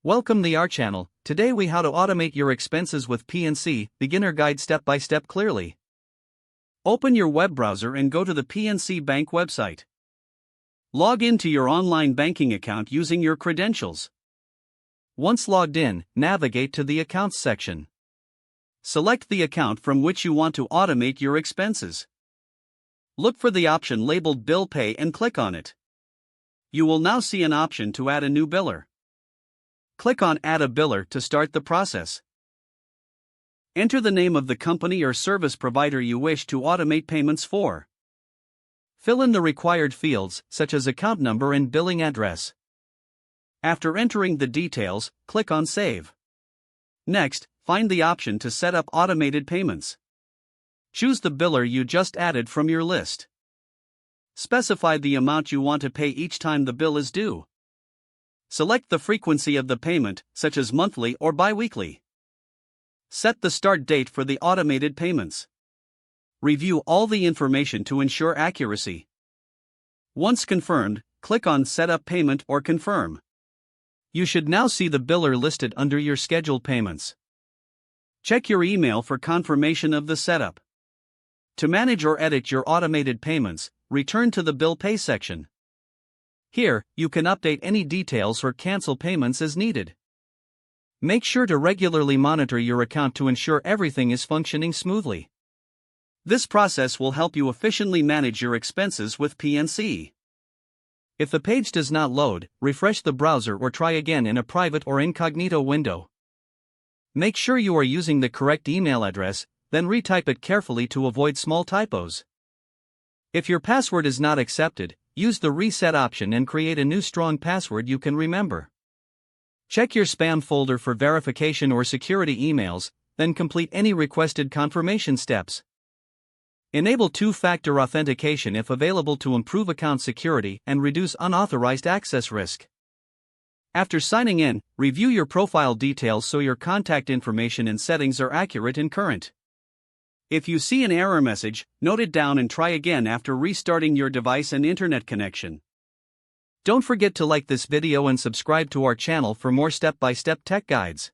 Welcome to our channel. Today we how to automate your expenses with PNC, beginner guide step by step clearly. Open your web browser and go to the PNC Bank website. Log into your online banking account using your credentials. Once logged in, navigate to the Accounts section. Select the account from which you want to automate your expenses. Look for the option labeled Bill Pay and click on it. You will now see an option to add a new biller. Click on Add a Biller to start the process. Enter the name of the company or service provider you wish to automate payments for. Fill in the required fields, such as account number and billing address. After entering the details, click on Save. Next, find the option to set up automated payments. Choose the biller you just added from your list. Specify the amount you want to pay each time the bill is due. Select the frequency of the payment, such as monthly or bi-weekly. Set the start date for the automated payments. Review all the information to ensure accuracy. Once confirmed, click on Set up Payment or Confirm. You should now see the biller listed under your scheduled payments. Check your email for confirmation of the setup. To manage or edit your automated payments, return to the Bill Pay section. Here, you can update any details or cancel payments as needed. Make sure to regularly monitor your account to ensure everything is functioning smoothly. This process will help you efficiently manage your expenses with PNC. If the page does not load, refresh the browser or try again in a private or incognito window. Make sure you are using the correct email address, then retype it carefully to avoid small typos. If your password is not accepted, use the reset option and create a new strong password you can remember. Check your spam folder for verification or security emails, then complete any requested confirmation steps. Enable two-factor authentication if available to improve account security and reduce unauthorized access risk. After signing in, review your profile details so your contact information and settings are accurate and current. If you see an error message, note it down and try again after restarting your device and internet connection. Don't forget to like this video and subscribe to our channel for more step-by-step tech guides.